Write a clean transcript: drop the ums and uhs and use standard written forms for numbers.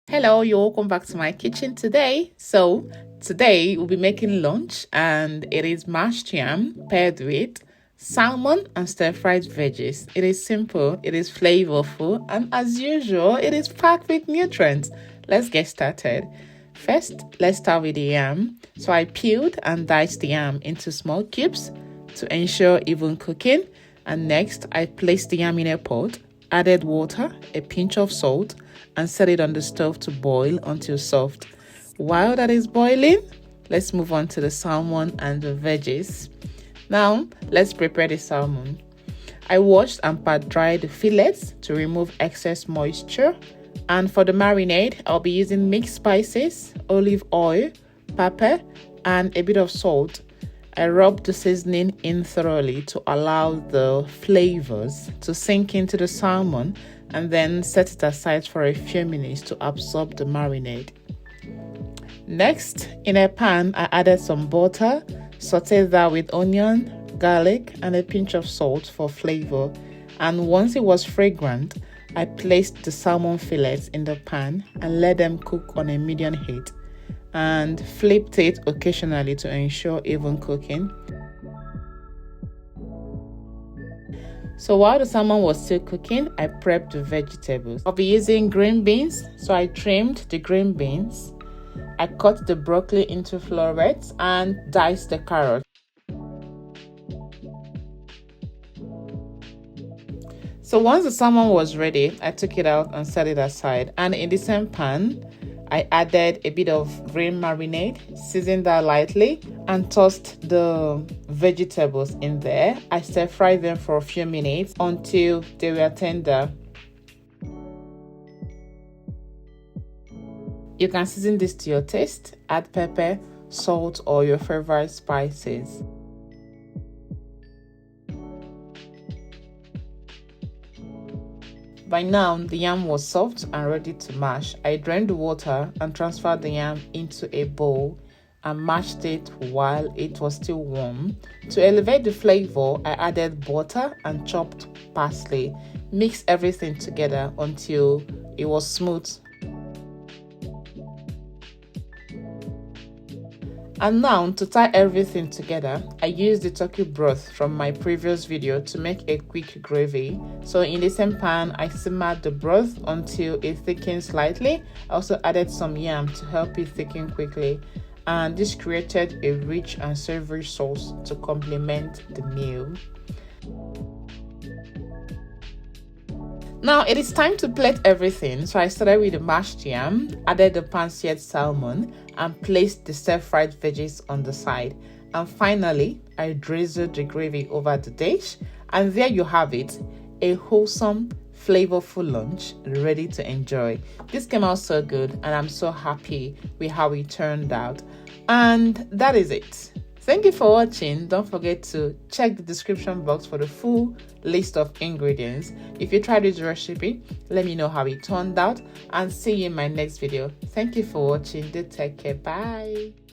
Hello, you're welcome back to my kitchen today. Today we'll be making lunch, and it is mashed yam paired with salmon and stir-fried veggies. It is simple, it is flavorful, and as usual, it is packed with nutrients. Let's get started. First, let's start with the yam. So I peeled and diced the yam into small cubes to ensure even cooking. And next, I placed the yam in a pot, added water, a pinch of salt, and set it on the stove to boil until soft. While that is boiling, let's move on to the salmon and the veggies. Now, let's prepare the salmon. I washed and pat-dried the fillets to remove excess moisture. And for the marinade, I'll be using mixed spices, olive oil, pepper, and a bit of salt. I rubbed the seasoning in thoroughly to allow the flavors to sink into the salmon, and then set it aside for a few minutes to absorb the marinade. Next, in a pan, I added some butter, sauteed that with onion, garlic, and a pinch of salt for flavor. And once it was fragrant, I placed the salmon fillets in the pan and let them cook on a medium heat, and flipped it occasionally to ensure even cooking. So while the salmon was still cooking, I prepped the vegetables. I'll be using green beans, so I trimmed the green beans. I cut the broccoli into florets and diced the carrot. So once the salmon was ready, I took it out and set it aside. And in the same pan, I added a bit of green marinade, seasoned that lightly, and tossed the vegetables in there. I stir-fried them for a few minutes until they were tender. You can season this to your taste, add pepper, salt, or your favorite spices. By now, the yam was soft and ready to mash. I drained the water and transferred the yam into a bowl and mashed it while it was still warm. To elevate the flavor, I added butter and chopped parsley. Mix everything together until it was smooth. And now, to tie everything together, I used the turkey broth from my previous video to make a quick gravy. So in the same pan, I simmered the broth until it thickened slightly. I also added some yam to help it thicken quickly. And this created a rich and savory sauce to complement the meal. Now it is time to plate everything, so I started with the mashed yam, added the pan-seared salmon, and placed the stir-fried veggies on the side. And finally, I drizzled the gravy over the dish, and there you have it, a wholesome, flavorful lunch ready to enjoy. This came out so good, and I'm so happy with how it turned out. And that is it. Thank you for watching. Don't forget to check the description box for the full list of ingredients. If you tried this recipe, let me know how it turned out, and see you in my next video. Thank you for watching. Do take care. Bye.